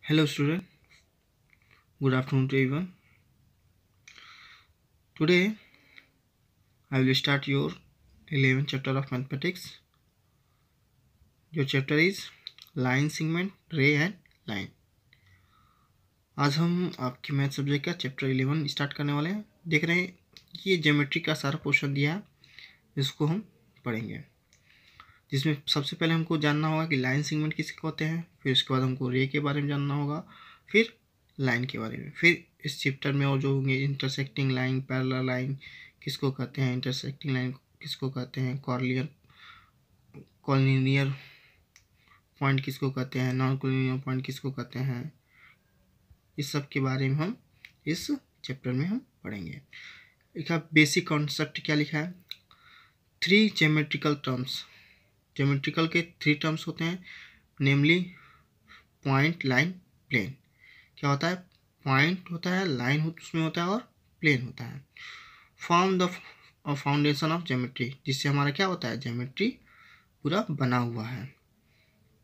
Hello student, good afternoon to everyone. Today I will start your 11th chapter of mathematics. Your chapter is line segment, ray and line. आज हम आपके math subject का chapter 11 start करने वाले हैं। देख रहे हैं ये ज्योमेट्री का सारा पोर्शन दिया है, इसको हम पढ़ेंगे। जिसमें सबसे पहले हमको जानना होगा कि लाइन सेगमेंट किसके होते हैं, फिर उसके बाद हमको रे के बारे में जानना होगा, फिर लाइन के बारे में। फिर इस चैप्टर में और जो होंगे इंटरसेक्टिंग लाइन, पैरेलल लाइन किसको कहते हैं, इंटरसेक्टिंग लाइन किसको कहते हैं, कॉलिनियर पॉइंट किसको कहते हैं, नॉन कॉलिनियर पॉइंट किसको कहते हैं, इस सब के बारे में हम इस चैप्टर में हम पढ़ेंगे। लिखा बेसिक कॉन्सेप्ट क्या लिखा है, 3 ज्योमेट्रिकल टर्म्स। ज्योमेट्रिकल के 3 टर्म्स होते हैं, नेमली पॉइंट, लाइन, प्लेन। क्या होता है, पॉइंट होता है, लाइन उसमें होता है और प्लेन होता है। Form the foundation of geometry, जिससे हमारा क्या होता है, ज्योमेट्री पूरा बना हुआ है।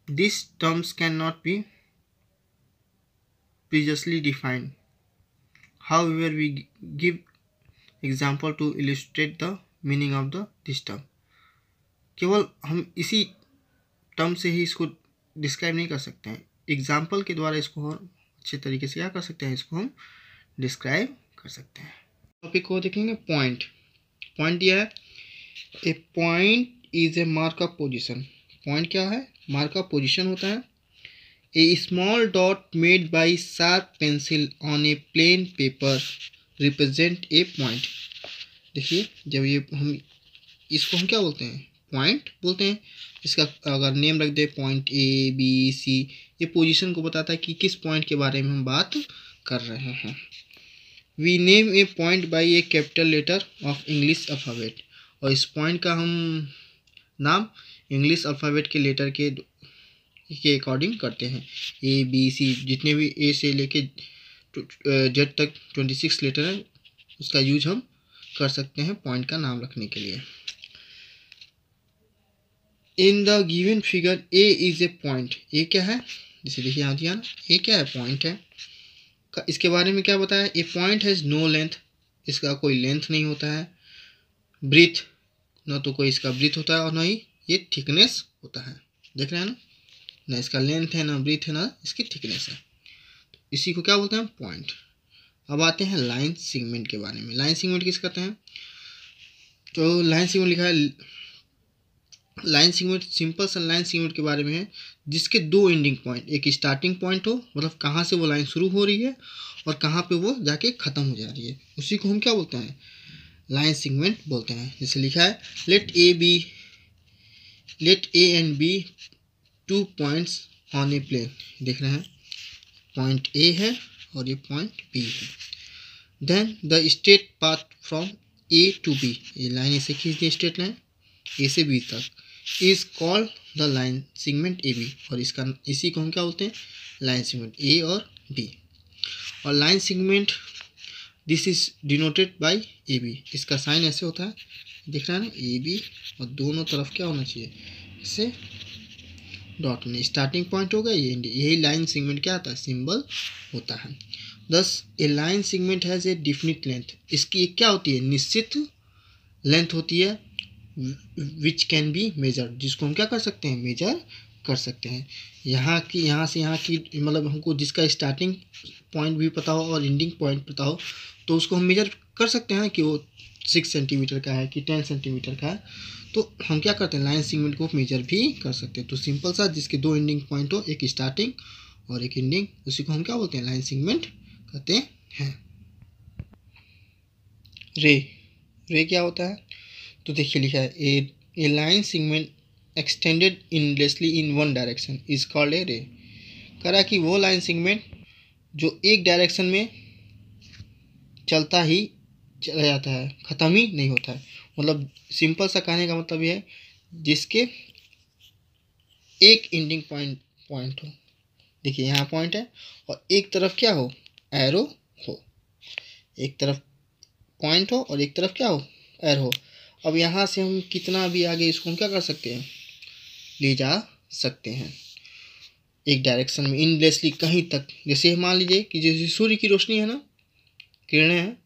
This terms can not be previously defined, however we give example to illustrate the meaning of the this term. केवल हम इसी टर्म से ही इसको डिस्क्राइब नहीं कर सकते हैं, एग्जाम्पल के द्वारा इसको और अच्छे तरीके से क्या कर सकते हैं, इसको हम डिस्क्राइब कर सकते हैं। टॉपिक को देखेंगे, पॉइंट। पॉइंट दिया है, a point is a mark of position. Point क्या है, मार्क ऑफ पोजिशन होता है। A small dot made by sharp pencil on a plain paper represent a point. देखिए, जब ये हम इसको हम क्या बोलते हैं, पॉइंट बोलते हैं। इसका अगर नेम रख दे पॉइंट ए बी सी, ये पोजीशन को बताता है कि किस पॉइंट के बारे में हम बात कर रहे हैं। We name a point by a capital letter of English alphabet, और इस पॉइंट का हम नाम इंग्लिश अल्फ़ाबेट के लेटर के अकॉर्डिंग करते हैं। ए बी सी, जितने भी ए से लेके जेड तक 26 लेटर है, उसका यूज हम कर सकते हैं पॉइंट का नाम रखने के लिए। In the given figure A is a point. A क्या है, जैसे देखिए यहाँ दिया ना, ए क्या है, पॉइंट है। इसके बारे में क्या बताया, ए पॉइंट हैज़ नो लेंथ, इसका कोई लेंथ नहीं होता है। ब्रीथ, ना तो कोई इसका ब्रीथ होता है और ना ही ये थिकनेस होता है। देख रहे हैं ना इसका लेंथ है, ना ब्रीथ है, ना इसकी थिकनेस है। इसी को क्या बोलते हैं, पॉइंट। अब आते हैं लाइन सेगमेंट के बारे में। लाइन सेगमेंट किस कहते हैं, तो लाइन सेगमेंट लिखा है, लाइन सेगमेंट सिंपल सा लाइन सेगमेंट के बारे में है, जिसके 2 एंडिंग पॉइंट, एक स्टार्टिंग पॉइंट हो, मतलब कहाँ से वो लाइन शुरू हो रही है और कहाँ पे वो जाके ख़त्म हो जा रही है, उसी को हम क्या बोलते हैं, लाइन सेगमेंट बोलते हैं। जैसे लिखा है, let A and B 2 points on a plane. देख रहे हैं, पॉइंट ए है और ये पॉइंट बी है। Then the straight path from A to B, ये लाइन ऐसे खींच दी, स्ट्रेट लाइन ए से बी तक, is called the line segment A B, और इसका इसी को हम क्या बोलते हैं, लाइन सेगमेंट ए और बी। और line segment this is denoted by A B, इसका साइन ऐसे होता है, दिख रहा है ना, ए बी, और दोनों तरफ क्या होना चाहिए, इससे डॉट में स्टार्टिंग पॉइंट होगा, ये यही लाइन सेगमेंट क्या आता है, सिंबल होता है। Thus a line segment has a definite length, इसकी एक क्या होती है, निश्चित लेंथ होती है, विच कैन बी मेजर, जिसको हम क्या कर सकते हैं, मेजर कर सकते हैं। यहाँ से यहाँ की, मतलब हमको जिसका स्टार्टिंग पॉइंट भी पता हो और एंडिंग पॉइंट पता हो, तो उसको हम मेजर कर सकते हैं कि वो 6 सेंटीमीटर का है कि 10 सेंटीमीटर का है, तो हम क्या करते हैं, लाइन सेगमेंट को मेजर भी कर सकते हैं। तो सिंपल सा, जिसके 2 एंडिंग पॉइंट हो, एक स्टार्टिंग और एक एंडिंग, उसी को हम क्या बोलते हैं, लाइन सेगमेंट कहते हैं। रे क्या होता है, तो देखिए लिखा है, a line segment extended endlessly in one direction is called a ray. कह रहा है कि वो लाइन सेगमेंट जो एक डायरेक्शन में चलता ही चला जाता है, ख़त्म ही नहीं होता है। मतलब सिंपल सा कहने का मतलब ये है, जिसके एक एंडिंग पॉइंट हो, देखिए यहाँ पॉइंट है और एक तरफ क्या हो, एरो हो, एक तरफ पॉइंट हो और एक तरफ क्या हो, एरो हो। अब यहाँ से हम कितना भी आगे इसको हम क्या कर सकते हैं, ले जा सकते हैं। एक डायरेक्शन में इनलेसली कहीं तक। जैसे मान लीजिए कि जैसे सूर्य की रोशनी है ना, किरणें हैं,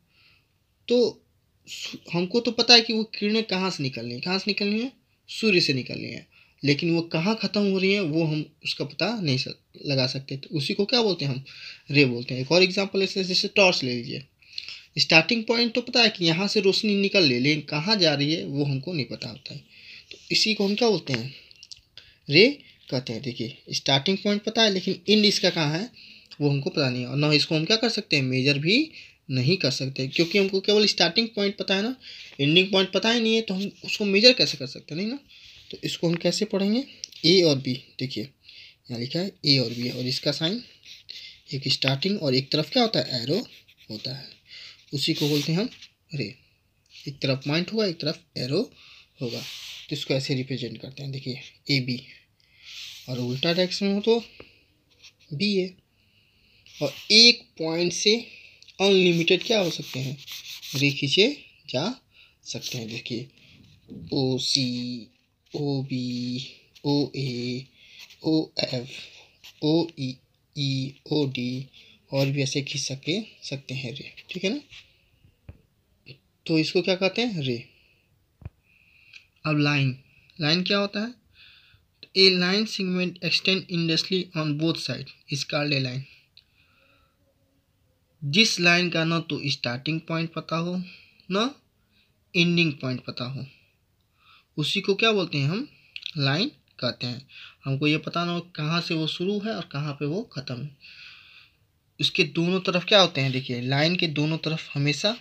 तो हमको तो पता है कि वो किरणें कहाँ से निकल रही हैं, कहाँ से निकल रही हैं, सूर्य से निकल रही हैं, लेकिन वो कहाँ ख़त्म हो रही हैं वो हम उसका पता नहीं लगा सकते। तो उसी को क्या बोलते हैं हम, रे बोलते हैं। एक और एग्जांपल ऐसे जैसे टॉर्च ले लीजिए, स्टार्टिंग पॉइंट तो पता है कि यहाँ से रोशनी निकल रही है, लेकिन कहाँ जा रही है वो हमको नहीं पता होता है। तो इसी को हम क्या बोलते हैं, रे कहते हैं। देखिए स्टार्टिंग पॉइंट पता है, लेकिन एंड इसका कहाँ है वो हमको पता नहीं है, और ना इसको हम क्या कर सकते हैं, मेजर भी नहीं कर सकते, क्योंकि हमको केवल स्टार्टिंग पॉइंट पता है ना, एंडिंग पॉइंट पता ही नहीं है, तो हम उसको मेजर कैसे कर सकते नहीं ना। तो इसको हम कैसे पढ़ेंगे, ए और बी। देखिए यहाँ लिखा है ए और बी, और इसका साइन एक स्टार्टिंग और एक तरफ क्या होता है, एरो होता है, उसी को बोलते हैं हम रे। एक तरफ पॉइंट होगा, एक तरफ एरो होगा, तो इसको ऐसे रिप्रेजेंट करते हैं। देखिए ए बी, और उल्टा डायरेक्शन में हो तो बी ए। और एक पॉइंट से अनलिमिटेड क्या हो सकते हैं, रे खींचे जा सकते हैं। देखिए ओ सी, ओ बी, ओ ए, ओ एफ, ओ ई, ओ डी, और भी ऐसे खींच सकते हैं रे, ठीक है ना। तो इसको क्या कहते हैं, रे। अब लाइन, लाइन क्या होता है, a line segment extend industry on both side is called a line. जिस लाइन का न तो स्टार्टिंग पॉइंट पता हो न एंडिंग पॉइंट पता हो, उसी को क्या बोलते हैं हम, लाइन कहते हैं। हमको ये पता ना हो कहाँ से वो शुरू है और कहाँ पे वो ख़त्म है। उसके दोनों तरफ क्या होते हैं, देखिए लाइन के दोनों तरफ हमेशा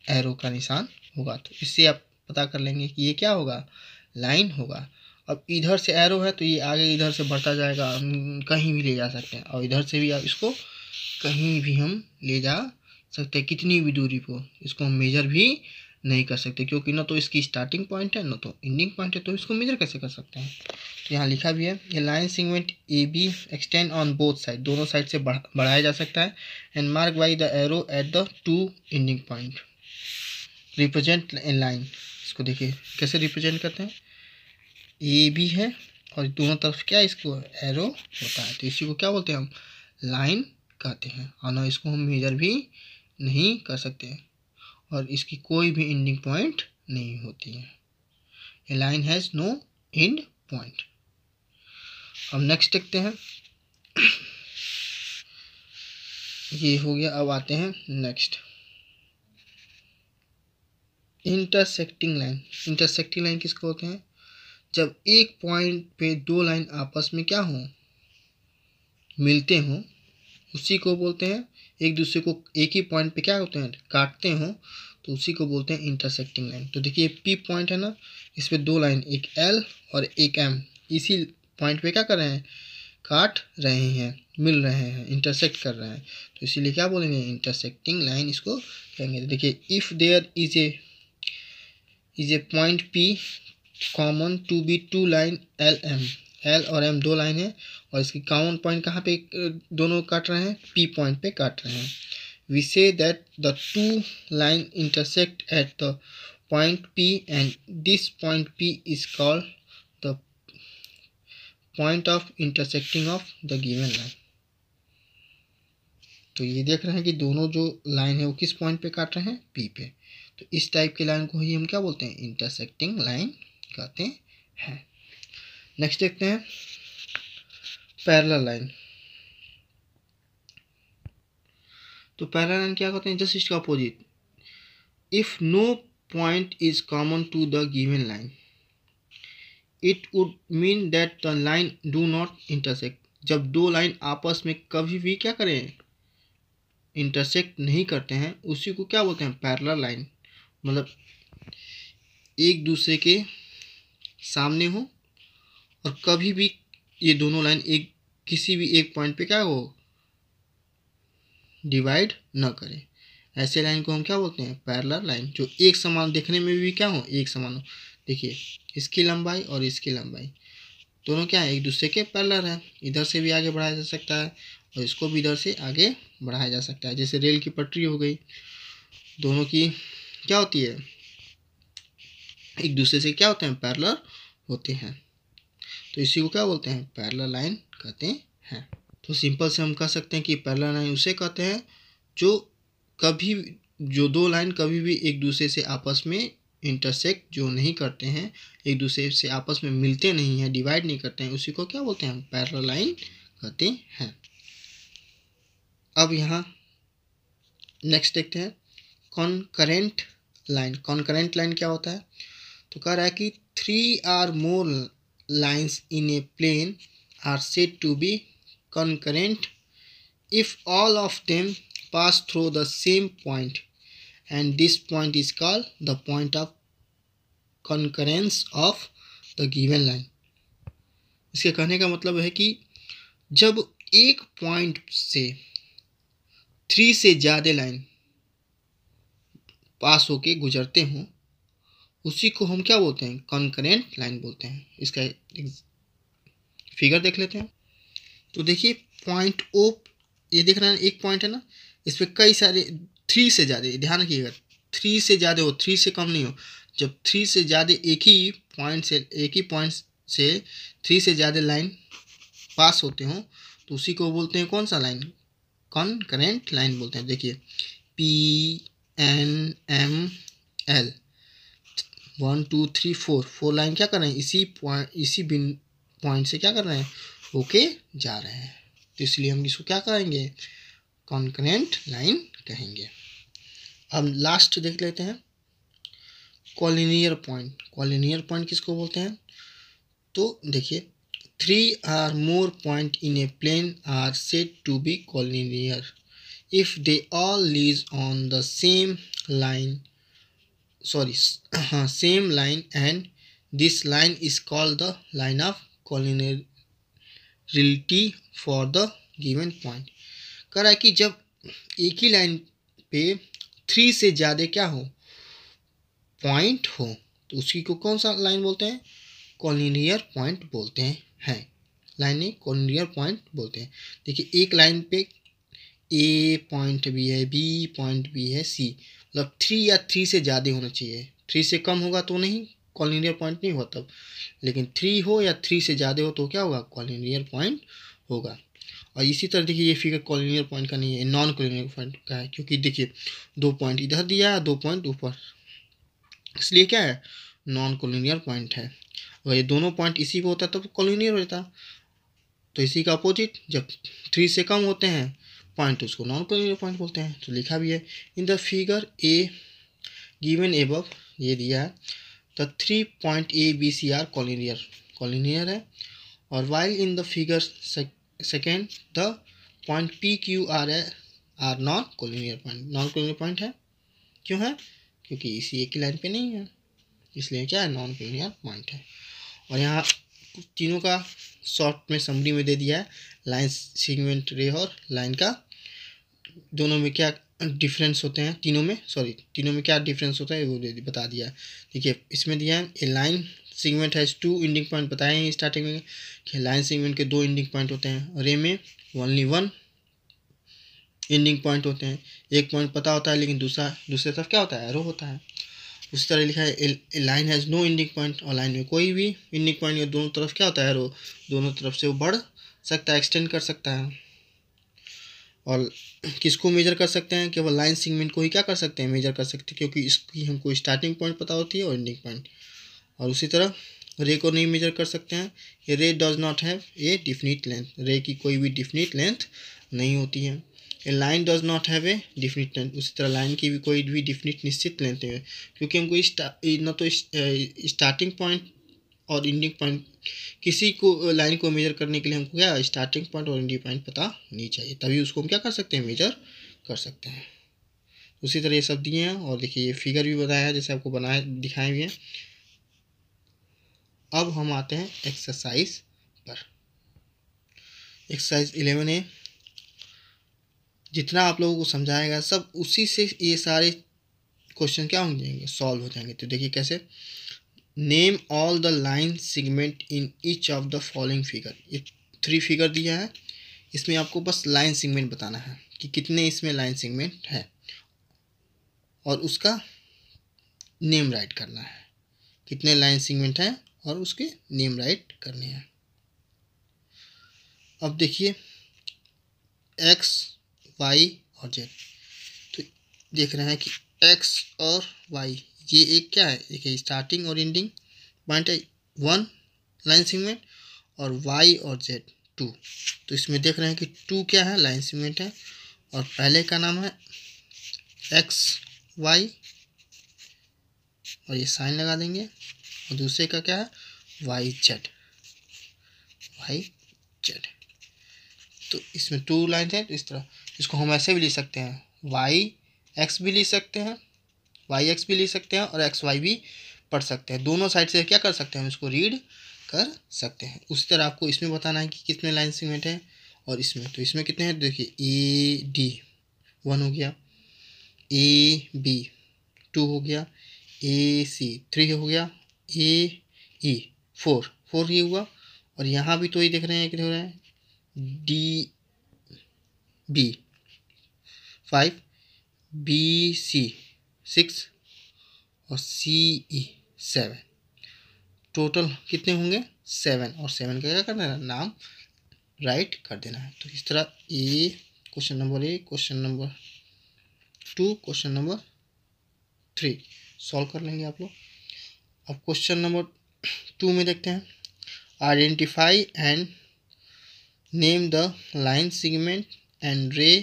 एरो का निशान होगा, तो इससे आप पता कर लेंगे कि ये क्या होगा, लाइन होगा। अब इधर से एरो है तो ये आगे इधर से बढ़ता जाएगा, कहीं भी ले जा सकते हैं, और इधर से भी आप इसको कहीं भी हम ले जा सकते हैं, कितनी भी दूरी को। इसको हम मेजर भी नहीं कर सकते, क्योंकि ना तो इसकी स्टार्टिंग पॉइंट है ना तो एंडिंग पॉइंट है, तो इसको मेजर कैसे कर सकते हैं। तो यहाँ लिखा भी है, ये line segment A be extend on both side, दोनों साइड से बढ़ाया जा सकता है, and mark by the arrow at the two ending point represent in line. इसको देखिए कैसे रिप्रेजेंट करते हैं, ए बी है और दोनों तरफ क्या इसको एरो होता है, तो इसी को क्या बोलते हैं हम, लाइन कहते हैं। और ना इसको हम मेजर भी नहीं कर सकते, और इसकी कोई भी एंडिंग पॉइंट नहीं होती है। A line has no end point. अब नेक्स्ट देखते हैं, ये हो गया। अब आते हैं next, intersecting line. Intersecting line किसको होते हैं, जब एक पॉइंट पे दो लाइन आपस में क्या हो, मिलते हों, उसी को बोलते हैं, एक दूसरे को एक ही पॉइंट पे क्या होते हैं, काटते हों, तो उसी को बोलते हैं इंटरसेक्टिंग लाइन। तो देखिए पी पॉइंट है ना, इस पर दो लाइन, एक एल और एक एम, इसी पॉइंट पे क्या कर रहे हैं, काट रहे हैं, मिल रहे हैं, इंटरसेक्ट कर रहे हैं, तो इसीलिए क्या बोलेंगे, इंटरसेक्टिंग लाइन इसको कहेंगे। तो देखिए if there is a point P common to be two line L M, L और एम दो लाइन है, और इसकी कॉमन पॉइंट कहाँ पे दोनों काट रहे हैं, पी पॉइंट पे काट रहे हैं। We say that the two line intersect at the point P and this point P is called the point of intersecting of the given line. तो ये देख रहे हैं कि दोनों जो लाइन है वो किस पॉइंट पे काट रहे हैं, पी पे। तो इस टाइप की लाइन को ही हम क्या बोलते हैं, इंटरसेक्टिंग लाइन कहते हैं। नेक्स्ट देखते हैं पैरेलल लाइन। तो पैरेलल लाइन क्या कहते हैं, जस्ट इसका opposite, if no point is common to the given line it would mean that the line do not intersect. जब दो लाइन आपस में कभी भी क्या करें, इंटरसेक्ट नहीं करते हैं, उसी को क्या बोलते हैं, पैरेलल लाइन। मतलब एक दूसरे के सामने हो और कभी भी ये दोनों लाइन एक किसी भी एक पॉइंट पे क्या हो, डिवाइड न करें, ऐसे लाइन को हम क्या बोलते हैं, पैरेलल लाइन। जो एक समान देखने में भी क्या हो, एक समान हो। देखिए इसकी लंबाई और इसकी लंबाई दोनों क्या है, एक दूसरे के पैरेलल है, इधर से भी आगे बढ़ाया जा सकता है और इसको भी इधर से आगे बढ़ाया जा सकता है। जैसे रेल की पटरी हो गई, दोनों की क्या होती है, एक दूसरे से क्या होते हैं, पैरेलल होते हैं, तो इसी को क्या बोलते हैं, पैरेलल लाइन कहते हैं। तो सिंपल से हम कह सकते हैं कि पैरेलल लाइन उसे कहते हैं जो दो लाइन कभी भी एक दूसरे से आपस में इंटरसेक्ट जो नहीं करते हैं, एक दूसरे से आपस में मिलते नहीं हैं, डिवाइड नहीं करते हैं, उसी को क्या बोलते हैं? पैरेलल लाइन कहते हैं। अब यहाँ नेक्स्ट देखते हैं कॉन्करेंट लाइन। कॉन्करेंट लाइन क्या होता है? तो कह रहा है कि 3 or more lines in a plane are said to be concurrent if all of them pass through the same point, and this point is called the point of concurrence of the given line। इसके कहने का मतलब है कि जब एक point से 3 से ज़्यादा लाइन पास होके गुजरते हों, उसी को हम क्या बोलते हैं? कॉन्करेंट लाइन बोलते हैं। इसका फिगर देख लेते हैं। तो देखिए पॉइंट ओ, ये देख रहे हैं एक पॉइंट है ना, इस पर कई सारे 3 से ज़्यादा, ध्यान रखिएगा 3 से ज़्यादा हो, 3 से कम नहीं हो। जब 3 से ज़्यादा एक ही पॉइंट से 3 से ज़्यादा लाइन पास होते हों, तो उसी को बोलते हैं कौन सा लाइन? कॉन्करेंट लाइन बोलते हैं। देखिए PNML 1 2 3 4 लाइन क्या कर रहे हैं? इसी पॉइंट से क्या कर रहे हैं? होके जा रहे हैं, तो इसलिए हम इसको क्या कहेंगे? कॉन्करेंट लाइन कहेंगे। अब लास्ट देख लेते हैं कॉलिनियर पॉइंट। कॉलिनियर पॉइंट किसको बोलते हैं? तो देखिए 3 or more point in a plane are said to be collinear if they all lies on the same line and this line is called the line of collinearity for the given point। कह रहा है कि जब एक ही line पे 3 से ज़्यादा क्या हो? पॉइंट हो, तो उसी को कौन सा लाइन बोलते हैं? कॉलिनियर पॉइंट बोलते हैं। लाइन में कॉलिनियर पॉइंट बोलते हैं। देखिए एक लाइन पे ए पॉइंट भी है, बी पॉइंट भी है, सी, मतलब 3 या 3 से ज़्यादा होना चाहिए। 3 से कम होगा तो नहीं, कॉलिनियर पॉइंट नहीं होगा तब। लेकिन 3 हो या 3 से ज़्यादा हो तो क्या होगा? कॉलिनियर पॉइंट होगा। और इसी तरह देखिए ये फिगर कॉलिनियर पॉइंट का नहीं है, नॉन कॉलिनियर पॉइंट का है, क्योंकि देखिए 2 पॉइंट इधर दिया है, 2 पॉइंट ऊपर, इसलिए क्या है? नॉन कॉलिनियर पॉइंट है। अगर ये दोनों पॉइंट इसी पे होता तो कॉलिनियर होता। तो इसी का अपोजिट, जब 3 से कम होते हैं पॉइंट, उसको नॉन कॉलिनियर पॉइंट बोलते हैं। तो लिखा भी है in the figure a given above, ये दिया है the 3 point A B C are collinear है। और while in the figure second the point P Q R are non collinear point है। क्यों है? क्योंकि इसी एक ही लाइन पे नहीं है, इसलिए क्या है? नॉन कॉलिनियर पॉइंट है। और यहाँ तीनों का शॉर्ट में समरी में दे दिया है, लाइन सेगमेंट रे और लाइन का दोनों में क्या डिफरेंस होते हैं, तीनों में क्या डिफरेंस होता है वो बता दिया है। देखिए इसमें दिया है a line segment has 2 ending point, बताए हैं स्टार्टिंग में कि लाइन सेगमेंट के 2 एंडिंग पॉइंट होते हैं। रे में ओनली 1 एंडिंग पॉइंट होते हैं। एक पॉइंट पता होता है लेकिन दूसरे तरफ क्या होता है? एरो होता है। उसी तरह लिखा है a line has no ending point, और लाइन में कोई भी एंडिंग पॉइंट या दोनों तरफ क्या होता है? एरो, दोनों तरफ से वो बढ़ सकता है, एक्सटेंड कर सकता है। और किसको मेजर कर सकते हैं? केवल लाइन सेगमेंट को ही क्या कर सकते हैं? मेजर कर सकते हैं, क्योंकि इसकी हमको स्टार्टिंग पॉइंट पता होती है और एंडिंग पॉइंट। और उसी तरह रे को नहीं मेजर कर सकते हैं। ये ray does not have a definite length, ray की कोई भी डिफिनिट लेंथ नहीं होती है। A line does not have a definite length, उसी तरह लाइन की भी कोई भी डिफिनिट निश्चित लेंथ है, क्योंकि हमको न तो स्टार्टिंग पॉइंट और एंडिंग पॉइंट, किसी को लाइन को मेजर करने के लिए हमको क्या स्टार्टिंग पॉइंट और एंडिंग पॉइंट पता नहीं चाहिए, तभी उसको हम क्या कर सकते हैं? मेजर कर सकते हैं। उसी तरह ये सब दिए हैं। और देखिए ये फिगर भी बताया है, जैसे आपको बनाए दिखाए हुए हैं। अब हम आते हैं एक्सरसाइज पर। एक्सरसाइज 11A, जितना आप लोगों को समझाएगा सब उसी से ये सारे क्वेश्चन क्या हो जाएंगे? सॉल्व हो जाएंगे। तो देखिए कैसे, name all the line segment in each of the following figure. ये 3 फिगर दिया है, इसमें आपको बस लाइन सेगमेंट बताना है कि कितने इसमें लाइन सेगमेंट है, और उसका नेम राइट करना है। कितने लाइन सेगमेंट हैं और उसके नेम राइट करने हैं। अब देखिए एक्स वाई और जेड, तो देख रहे हैं कि एक्स और वाई ये एक क्या है, एक है स्टार्टिंग और एंडिंग पॉइंट है, वन लाइन सेगमेंट, और वाई और जेड टू। तो इसमें देख रहे हैं कि टू क्या है, लाइन सेगमेंट है, और पहले का नाम है एक्स वाई और ये साइन लगा देंगे, और दूसरे का क्या है वाई जेड, वाई जेड। तो इसमें टू लाइन है, तो इस तरह इसको हम ऐसे भी लिख सकते हैं, वाई एक्स भी लिख सकते हैं, वाई एक्स भी लिख सकते हैं, और एक्स वाई भी पढ़ सकते हैं। दोनों साइड से क्या कर सकते हैं, हम इसको रीड कर सकते हैं। उसी तरह आपको इसमें बताना है कि कितने लाइन सेगमेंट है, और इसमें तो इसमें कितने हैं, देखिए ए डी 1 हो गया, ए बी 2 हो गया, ए सी 3 हो गया, ए ई 4 ही हुआ, और यहाँ भी तो ही देख रहे हैं कितने हो रहे हैं, डी बी 5, बी सी 6 और सी ई 7, टोटल कितने होंगे 7, और 7 का क्या करना है, नाम राइट कर देना है। तो इस तरह a question number 1, question number 2, question number 3 solve कर लेंगे आप लोग। अब क्वेश्चन नंबर 2 में देखते हैं, identify and name the line segment and ray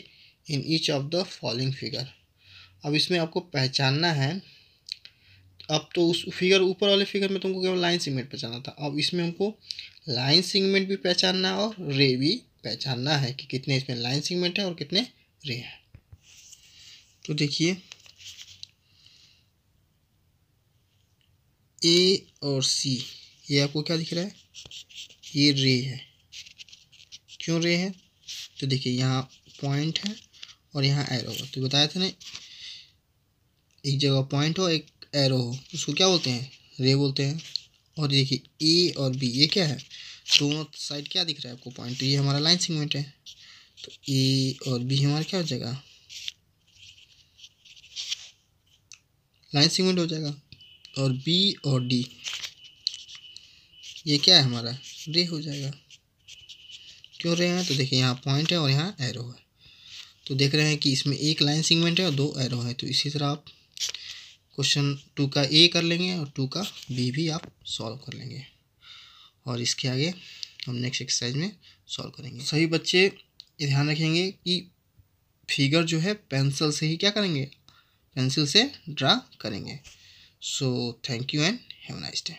in each of the following figure. अब इसमें आपको पहचानना है, अब तो उस फिगर ऊपर वाले फिगर में तुमको केवल लाइन सेगमेंट पहचानना था, अब इसमें हमको लाइन सेगमेंट भी पहचानना है और रे भी पहचानना है कि कितने इसमें लाइन सेगमेंट है और कितने रे हैं। तो देखिए ए और सी, ये आपको क्या दिख रहा है, ये रे है। क्यों रे है, तो देखिए यहाँ पॉइंट है और यहाँ एरो है, तो बताया था ना, एक जगह पॉइंट हो एक एरो हो उसको क्या बोलते हैं, रे बोलते हैं। और देखिए ए और बी ये क्या है, दोनों साइड क्या दिख रहा है आपको पॉइंट, तो ये हमारा लाइन सेगमेंट है, तो ए और बी हमारा क्या हो जाएगा, लाइन सेगमेंट हो जाएगा। और बी और डी ये क्या है हमारा, रे हो जाएगा। क्यों रे है, तो देखिए यहाँ पॉइंट है और यहाँ एरो है, तो देख रहे हैं कि इसमें एक लाइन सेगमेंट है और 2 एरो है। तो इसी तरह आप क्वेश्चन 2 का ए कर लेंगे और 2 का बी भी आप सॉल्व कर लेंगे, और इसके आगे हम नेक्स्ट एक्सरसाइज में सॉल्व करेंगे। सभी बच्चे ये ध्यान रखेंगे कि फिगर जो है पेंसिल से ही क्या करेंगे, पेंसिल से ड्रा करेंगे। So thank you and have a nice day.